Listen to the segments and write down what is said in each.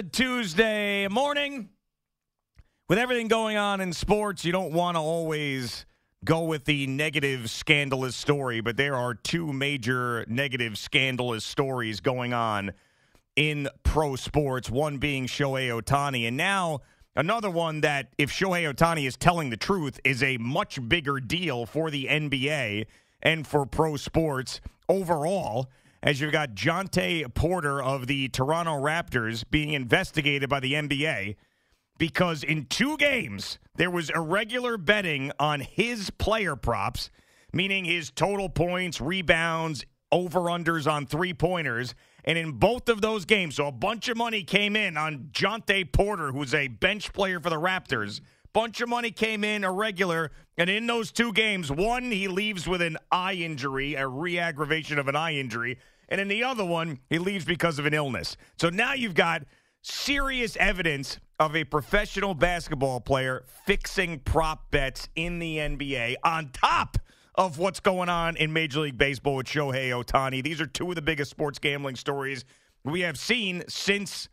Good Tuesday morning. With everything going on in sports, you don't want to always go with the negative, scandalous story, but there are two major negative, scandalous stories going on in pro sports, one being Shohei Ohtani, and now another one that, if Shohei Ohtani is telling the truth, is a much bigger deal for the NBA and for pro sports overall, as you've got Jontay Porter of the Toronto Raptors being investigated by the NBA because in 2 games there was irregular betting on his player props, meaning his total points, rebounds, over-unders on three-pointers. And in both of those games, so a bunch of money came in on Jontay Porter, who's a bench player for the Raptors. Bunch of money came in irregular, and in those 2 games, one, he leaves with an eye injury, a re-aggravation of an eye injury, and in the other one, he leaves because of an illness. So now you've got serious evidence of a professional basketball player fixing prop bets in the NBA on top of what's going on in Major League Baseball with Shohei Ohtani. These are 2 of the biggest sports gambling stories we have seen since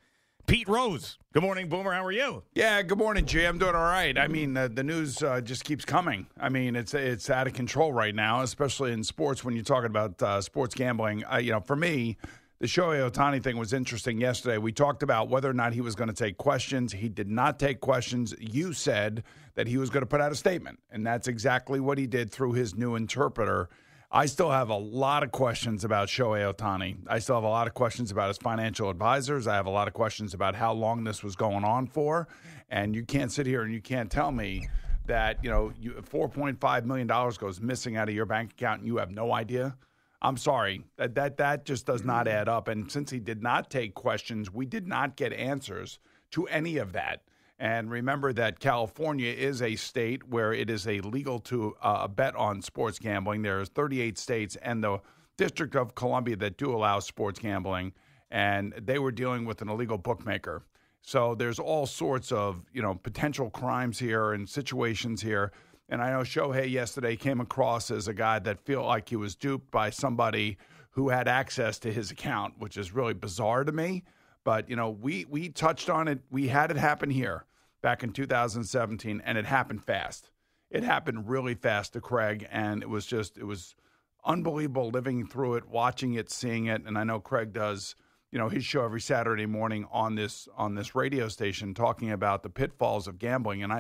Pete Rose. Good morning, Boomer. How are you? Yeah, good morning, Jay. I'm doing all right. I mean, the news just keeps coming. I mean, it's out of control right now, especially in sports when you're talking about sports gambling. For me, the Shohei Ohtani thing was interesting yesterday. We talked about whether or not he was going to take questions. He did not take questions. You said that he was going to put out a statement, and that's exactly what he did through his new interpreter. I still have a lot of questions about Shohei Ohtani. I still have a lot of questions about his financial advisors. I have a lot of questions about how long this was going on for. And you can't sit here and you can't tell me that, $4.5 million goes missing out of your bank account and you have no idea. I'm sorry. That just does not add up. And since he did not take questions, we did not get answers to any of that. And remember that California is a state where it is illegal to bet on sports gambling. There's 38 states and the District of Columbia that do allow sports gambling, and they were dealing with an illegal bookmaker. So there's all sorts of, potential crimes here and situations here. And I know Shohei yesterday came across as a guy that felt like he was duped by somebody who had access to his account, which is really bizarre to me. But, we touched on it. We had it happen here back in 2017, and it happened fast. It happened really fast to Craig, and it was unbelievable living through it, watching it, seeing it. And I know Craig does, his show every Saturday morning on this radio station talking about the pitfalls of gambling. And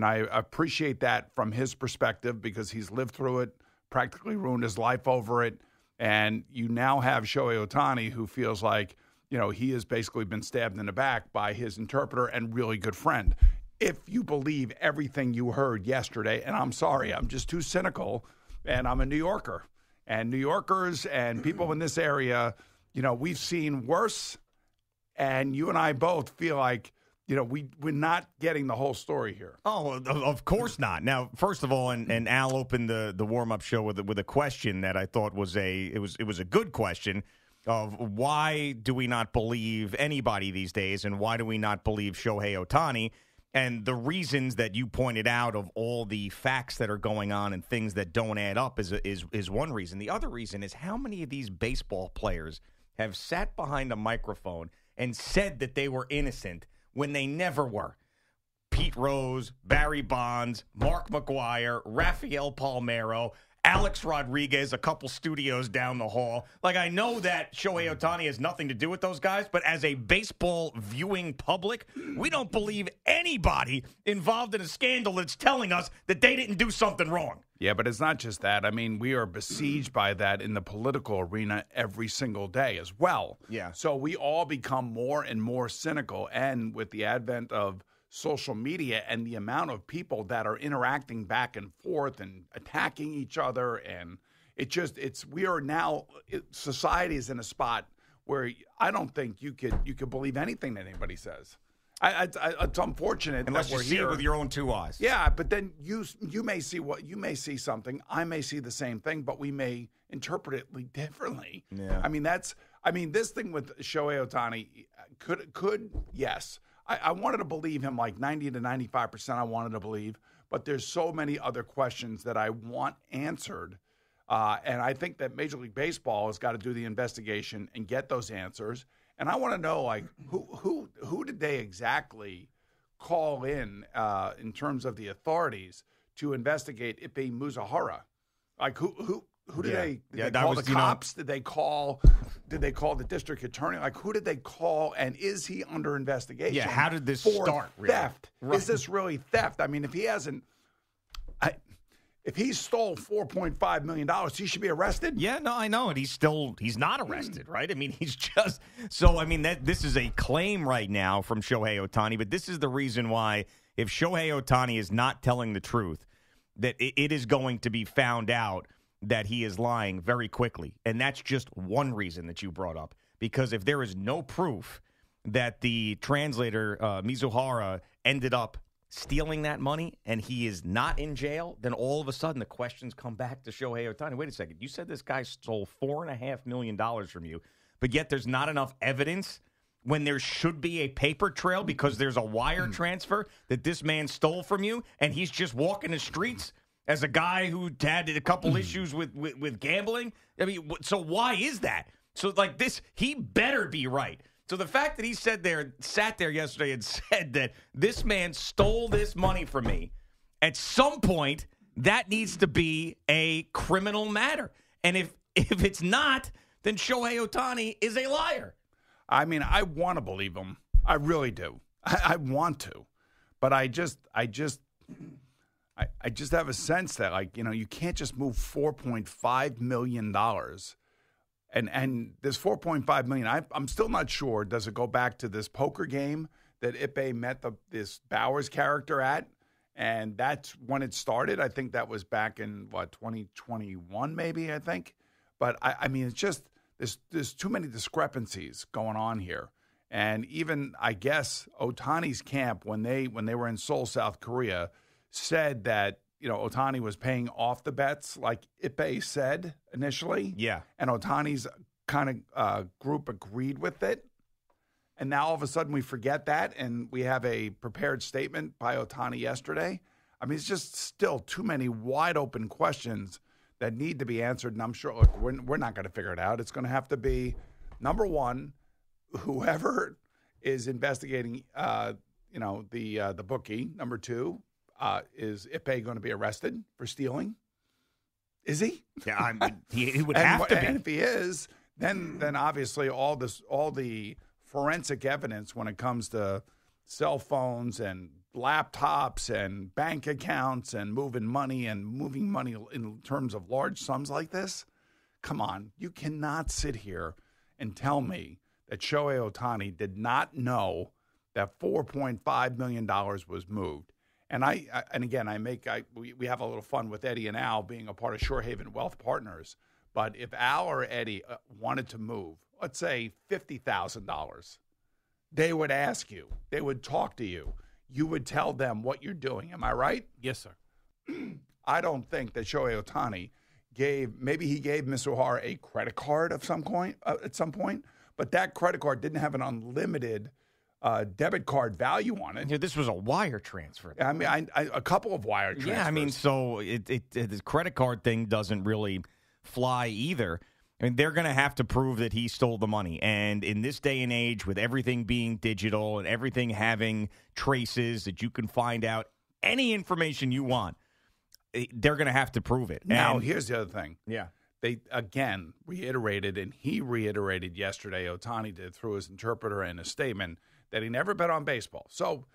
I appreciate that from his perspective because he's lived through it, practically ruined his life over it. And you now have Shohei Ohtani who feels like, he has basically been stabbed in the back by his interpreter and really good friend. If you believe everything you heard yesterday, and I'm sorry, I'm just too cynical, and I'm a New Yorker. And New Yorkers and people in this area, we've seen worse, and you and I both feel like, we're not getting the whole story here. Oh, of course not. Now, first of all, and Al opened the warm-up show with a question that I thought was a good question of why do we not believe anybody these days, and why do we not believe Shohei Ohtani? And the reasons that you pointed out of all the facts that are going on and things that don't add up is one reason. The other reason is how many of these baseball players have sat behind a microphone and said that they were innocent when they never were. Pete Rose, Barry Bonds, Mark McGwire, Rafael Palmeiro, Alex Rodriguez, a couple studios down the hall. Like, I know that Shohei Ohtani has nothing to do with those guys, but as a baseball viewing public, we don't believe anybody involved in a scandal that's telling us that they didn't do something wrong. Yeah, but it's not just that. I mean, we are besieged by that in the political arena every single day as well. Yeah. So we all become more and more cynical, and with the advent of social media and the amount of people that are interacting back and forth and attacking each other, and society is in a spot where I don't think you could believe anything that anybody says. It's unfortunate unless that we're you see here. it with your own 2 eyes. Yeah, but then you may see something, I may see the same thing, but we may interpret it differently. Yeah. I mean this thing with Shohei Ohtani could yes. I wanted to believe him like 90 to 95%. I wanted to believe, but there's so many other questions that I want answered. And I think that Major League Baseball has got to do the investigation and get those answers. And I want to know, like, who who did they exactly call in terms of the authorities to investigate Ippei Muzahara? Like who did they call the cops? Did they call the district attorney? Like who did they call? And is he under investigation? Yeah, how did this for start? Really? Theft. Right. Is this really theft? I mean, if he hasn't, if he stole $4.5 million, he should be arrested. Yeah, no, I know, and he's not arrested, right? I mean, he's just so. I mean, this is a claim right now from Shohei Ohtani, but this is the reason why if Shohei Ohtani is not telling the truth, that it is going to be found out that he is lying very quickly. And that's just one reason that you brought up. Because if there is no proof that the translator, Mizuhara, ended up stealing that money and he is not in jail, then all of a sudden the questions come back to Shohei Ohtani. Wait a second. You said this guy stole $4.5 million from you, but yet there's not enough evidence when there should be a paper trail because there's a wire transfer that this man stole from you, and he's just walking the streets as a guy who had a couple issues with gambling. I mean, so why is that? So like this, he better be right. So the fact that he sat there yesterday and said that this man stole this money from me, at some point that needs to be a criminal matter. And if it's not, then Shohei Ohtani is a liar. I mean, I want to believe him. I really do. I want to, but I just have a sense that, like, you know, you can't just move $4.5 million. And this $4.5 million, I'm still not sure. Does it go back to this poker game that Ippei met this Bowers character at? And that's when it started. I think that was back in, 2021 maybe, I think. But, I mean, it's just there's too many discrepancies going on here. And even, I guess, Ohtani's camp, when they were in Seoul, South Korea, said that, you know, Ohtani was paying off the bets like Ippei said initially. Yeah. And Ohtani's kind of group agreed with it. And now all of a sudden we forget that and we have a prepared statement by Ohtani yesterday. I mean, it's just still too many wide open questions that need to be answered. And I'm sure, look, we're not going to figure it out. It's going to have to be, number one, whoever is investigating, the bookie. Number two, is Ippei going to be arrested for stealing? Is he? Yeah, he would have to be. And if he is, then obviously all the forensic evidence when it comes to cell phones and laptops and bank accounts and moving money in terms of large sums like this. Come on, you cannot sit here and tell me that Shohei Ohtani did not know that $4.5 million was moved. And we have a little fun with Eddie and Al being a part of Shorehaven Wealth Partners. But if Al or Eddie wanted to move, let's say $50,000, they would ask you, they would talk to you. You would tell them what you're doing. Am I right? Yes, sir. I don't think that Shohei Ohtani gave Mizuhara a credit card at some point, but that credit card didn't have an unlimited debit card value on it. Yeah, this was a wire transfer. I mean, a couple of wire transfers. Yeah, I mean, so the credit card thing doesn't really fly either. I mean, they're going to have to prove that he stole the money. And in this day and age, with everything being digital and everything having traces that you can find out any information you want, they're going to have to prove it. Now, here's the other thing. Yeah. They, again, reiterated, and he reiterated yesterday, Ohtani did through his interpreter in a statement, that he never bet on baseball. So,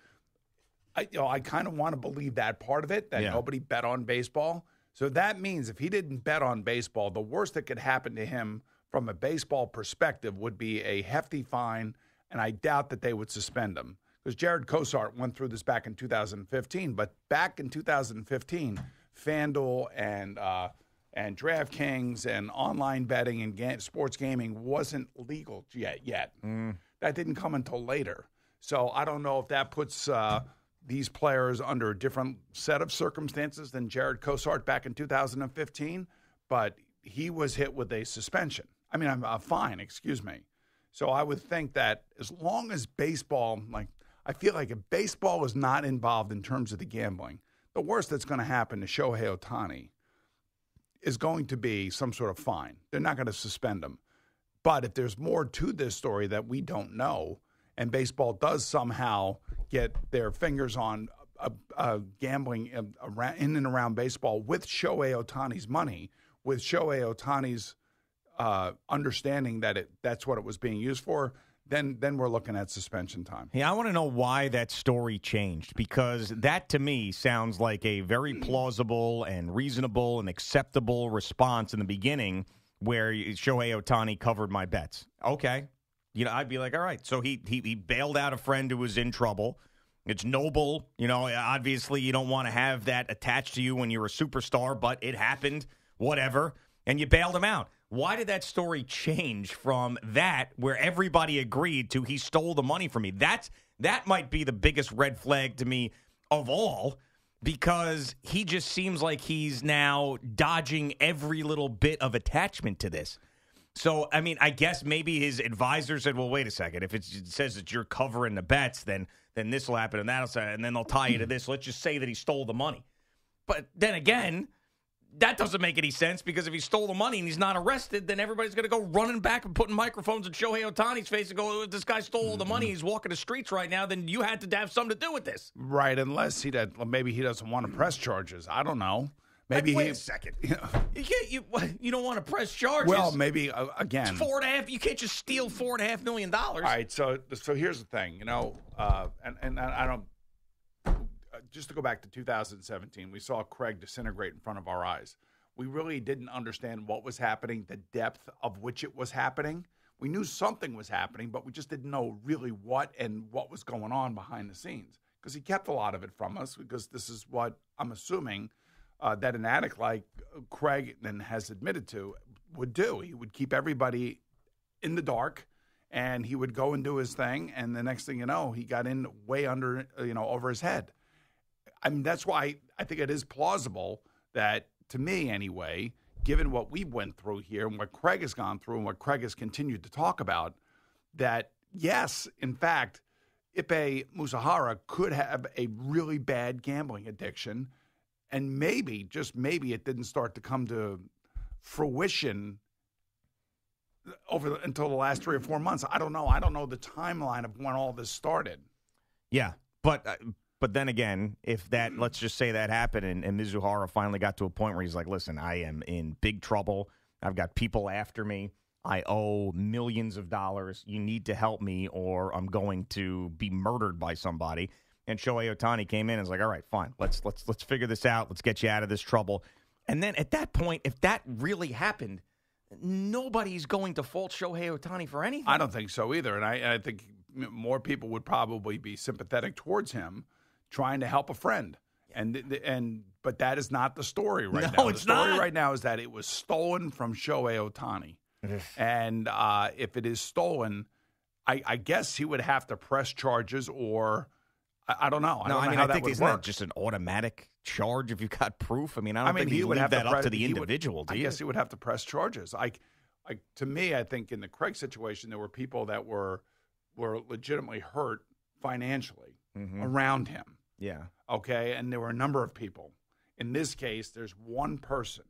I kind of want to believe that part of it, that nobody bet on baseball. So that means if he didn't bet on baseball, the worst that could happen to him from a baseball perspective would be a hefty fine, and I doubt that they would suspend him. Because Jared Cosart went through this back in 2015, but back in 2015, FanDuel and DraftKings and online betting and sports gaming wasn't legal yet. That didn't come until later. So I don't know if that puts these players under a different set of circumstances than Jared Cosart back in 2015, but he was hit with a suspension. I mean, a fine, excuse me. So I would think that as long as baseball, I feel like if baseball is not involved in terms of the gambling, the worst that's going to happen to Shohei Ohtani is going to be some sort of fine. They're not going to suspend him. But if there's more to this story that we don't know, and baseball does somehow get their fingers on gambling in and around baseball with Shohei Ohtani's money, with Shohei Ohtani's understanding that that's what it was being used for, then we're looking at suspension time. Yeah, I want to know why that story changed, because that to me sounds like a very plausible and reasonable and acceptable response in the beginning where Shohei Ohtani covered my bets. Okay. I'd be like, all right. So he bailed out a friend who was in trouble. It's noble. Obviously you don't want to have that attached to you when you're a superstar, but it happened, whatever, and you bailed him out. Why did that story change from that where everybody agreed to he stole the money from me? That might be the biggest red flag to me of all, because he just seems like he's now dodging every little bit of attachment to this. So, I mean, I guess maybe his advisor said, well, wait a second. If it says that you're covering the bets, then this will happen and that'll say, and then they'll tie you to this. Let's just say that he stole the money. But then again, that doesn't make any sense, because if he stole the money and he's not arrested, then everybody's going to go running back and putting microphones in Shohei Ohtani's face and go, if this guy stole all the money, he's walking the streets right now, then you had to have something to do with this. Right, unless maybe he doesn't want to press charges. I don't know. Maybe wait a second. You don't want to press charges. Well, maybe again, it's $4.5. You can't just steal $4.5 million. All right. So here's the thing. And I don't. Just to go back to 2017, we saw Craig disintegrate in front of our eyes. We really didn't understand what was happening, the depth of which it was happening. We knew something was happening, but we just didn't know really what was going on behind the scenes, because he kept a lot of it from us, because this is what I'm assuming that an addict like Craig then has admitted to would do. He would keep everybody in the dark, and he would go and do his thing, and the next thing you know, he got in way under, over his head. I mean, that's why I think it is plausible that, to me anyway, given what we went through here and what Craig has gone through and what Craig has continued to talk about, that yes, in fact, Ippei Musahara could have a really bad gambling addiction, and maybe, just maybe, it didn't start to come to fruition until the last 3 or 4 months. I don't know. I don't know the timeline of when all this started. Yeah, but then again, if that, let's just say that happened and Mizuhara finally got to a point where he's like, listen, I am in big trouble. I've got people after me. I owe millions of dollars. You need to help me or I'm going to be murdered by somebody. And Shohei Ohtani came in and was like, all right, fine. Let's figure this out. Let's get you out of this trouble. And then at that point, if that really happened, nobody's going to fault Shohei Ohtani for anything. I don't think so either. And I think more people would probably be sympathetic towards him, trying to help a friend. But that is not the story right now. It's not. The story right now is that it was stolen from Shohei Ohtani. And if it is stolen, I guess he would have to press charges, or I don't know. I don't know how that would isn't work. That just an automatic charge if you've got proof? I mean, I don't think he would leave that up to the individual. I guess he would have to press charges. To me, I think in the Craig situation, there were people that were legitimately hurt financially around him. Yeah. Okay, and there were a number of people. In this case, there's one person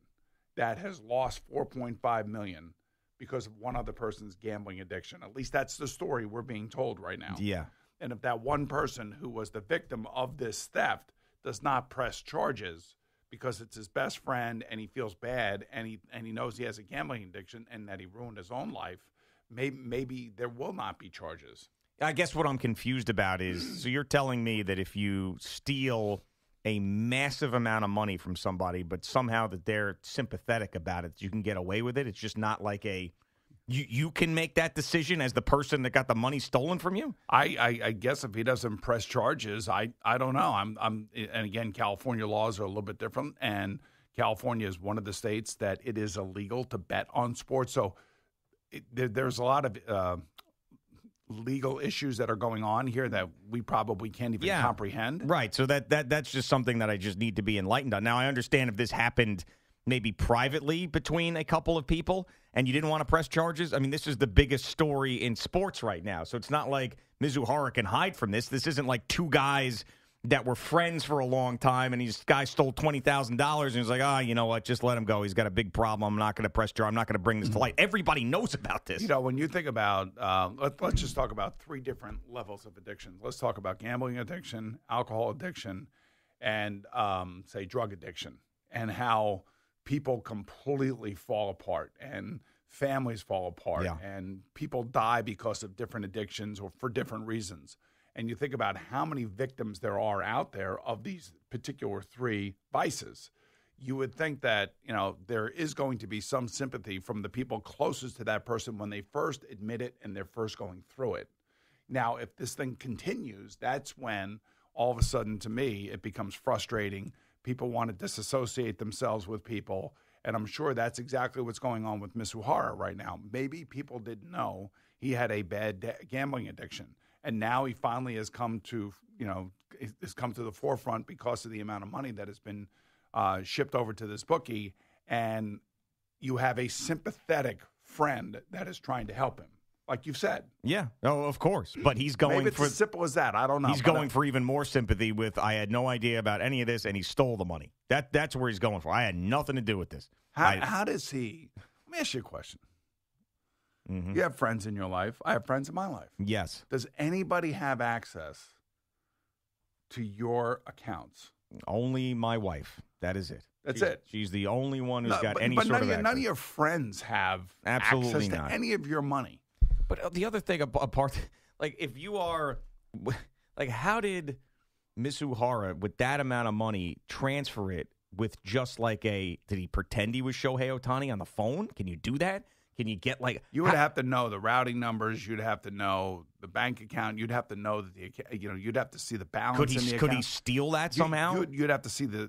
that has lost $4.5 million because of one other person's gambling addiction. At least that's the story we're being told right now. Yeah. And if that one person who was the victim of this theft does not press charges because it's his best friend and he feels bad and he knows he has a gambling addiction and that he ruined his own life, maybe there will not be charges. I guess what I'm confused about is, so you're telling me that if you steal a massive amount of money from somebody, but somehow that they're sympathetic about it, you can get away with it? It's just not like you can make that decision as the person that got the money stolen from you? I guess if he doesn't press charges, I don't know. And again, California laws are a little bit different, and California is one of the states that it is illegal to bet on sports. So there's a lot of legal issues that are going on here that we probably can't even comprehend. Right. So that's just something that I just need to be enlightened on. Now, I understand if this happened maybe privately between a couple of people and you didn't want to press charges. I mean, this is the biggest story in sports right now. So it's not like Mizuhara can hide from this. This isn't like two guys that were friends for a long time, and this guy stole $20,000, and he's like, you know what, just let him go. He's got a big problem. I'm not going to press charge. I'm not going to bring this to light. Everybody knows about this. When you think about, let's just talk about three different levels of addiction. Let's talk about gambling addiction, alcohol addiction, and, say, drug addiction, and how people completely fall apart and families fall apart and people die because of different addictions or for different reasons. And you think about how many victims there are out there of these particular three vices, you would think that, there is going to be some sympathy from the people closest to that person when they first admit it and they're first going through it. Now, if this thing continues, that's when all of a sudden, to me, it becomes frustrating. People want to disassociate themselves with people. And I'm sure that's exactly what's going on with Mizuhara right now. Maybe people didn't know he had a bad gambling addiction. And now he finally has come to, the forefront because of the amount of money that has been shipped over to this bookie. And you have a sympathetic friend that is trying to help him, like you've said. Yeah, of course. But he's going Maybe it's as simple as that. I don't know. He's going for even more sympathy with, I had no idea about any of this, and he stole the money. That's where he's going for. I had nothing to do with this. How does he? Let me ask you a question. Mm-hmm. You have friends in your life. I have friends in my life. Yes. Does anybody have access to your accounts? Only my wife. That is it. That's it. She's the only one who's got any sort of access. None of your friends have Absolutely access to any of your money. But the other thing apart, like if you are, like how did Mizuhara, with that amount of money, transfer it with just like did he pretend he was Shohei Ohtani on the phone? Can you do that? Can you get like... You would have to know the routing numbers. You'd have to know the bank account. You'd have to know that you'd have to see the balance in the account. Could he steal that somehow? You'd have to see the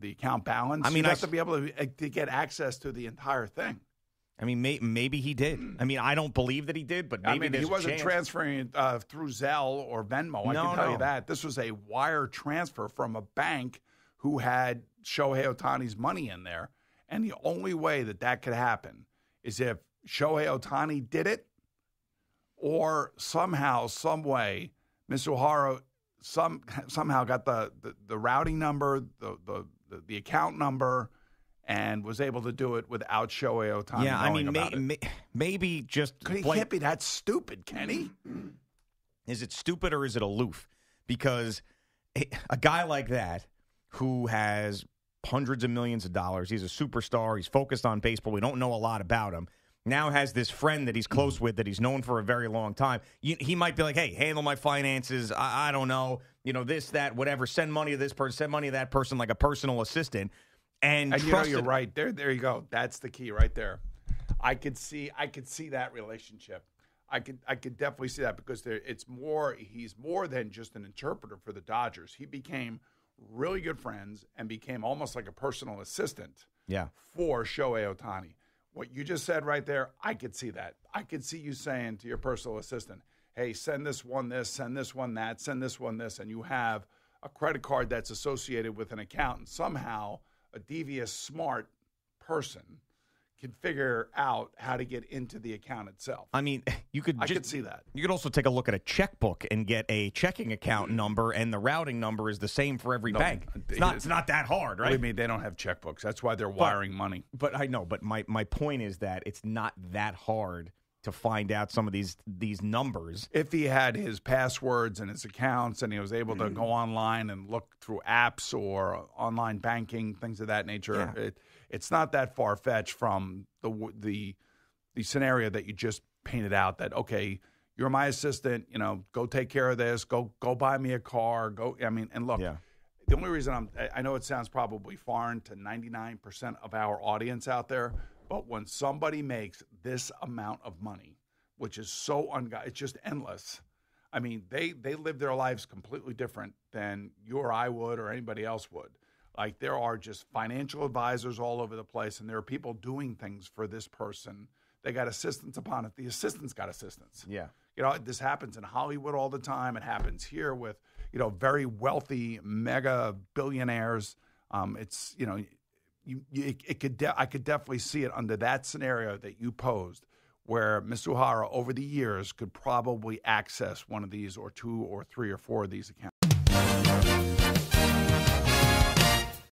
account balance. I mean, you'd have to be able to get access to the entire thing. I mean, maybe he did. I mean, I don't believe that he did, but maybe he wasn't transferring through Zelle or Venmo. I can tell you that. This was a wire transfer from a bank who had Shohei Ohtani's money in there. And the only way that could happen is if Shohei Ohtani did it, or somehow, some way, Mizuhara somehow got the routing number, the account number, and was able to do it without Shohei Ohtani knowing about it. Maybe just... He can't be that stupid, can he? Is it stupid or is it aloof? Because a guy like that who has hundreds of millions of dollars, he's a superstar, he's focused on baseball, we don't know a lot about him, now has this friend that he's close with that he's known for a very long time. He might be like, hey, handle my finances, I don't know, this, that, whatever, send money to this person, send money to that person, like a personal assistant. And you're right. There you go. That's the key right there. I could see that relationship. I could definitely see that because he's more than just an interpreter for the Dodgers. He became really good friends and became almost like a personal assistant for Shohei Ohtani. What you just said right there, I could see that. I could see you saying to your personal assistant, hey, send this one this, send this one that, send this one this, and you have a credit card that's associated with an account, and somehow a devious, smart person can figure out how to get into the account itself. I mean, I could see that. You could also take a look at a checkbook and get a checking account number, and the routing number is the same for every bank. It's not that hard, right? Believe me, they don't have checkbooks. That's why they're wiring money. But I know. But my point is that it's not that hard to find out some of these numbers. If he had his passwords and his accounts and he was able to go online and look through apps or online banking, things of that nature, it's not that far-fetched from the scenario that you just painted out that, okay, you're my assistant, go take care of this, go buy me a car, and look, the only reason I know it sounds probably foreign to 99% of our audience out there, but when somebody makes this amount of money, which is so it's just endless. I mean, they live their lives completely different than you or I would or anybody else would. Like, there are just financial advisors all over the place, and there are people doing things for this person. They got assistants upon it. The assistants got assistants. Yeah. This happens in Hollywood all the time. It happens here with, very wealthy mega billionaires. It's, I could definitely see it under that scenario that you posed, where Mizuhara over the years could probably access one of these or two or three or four of these accounts.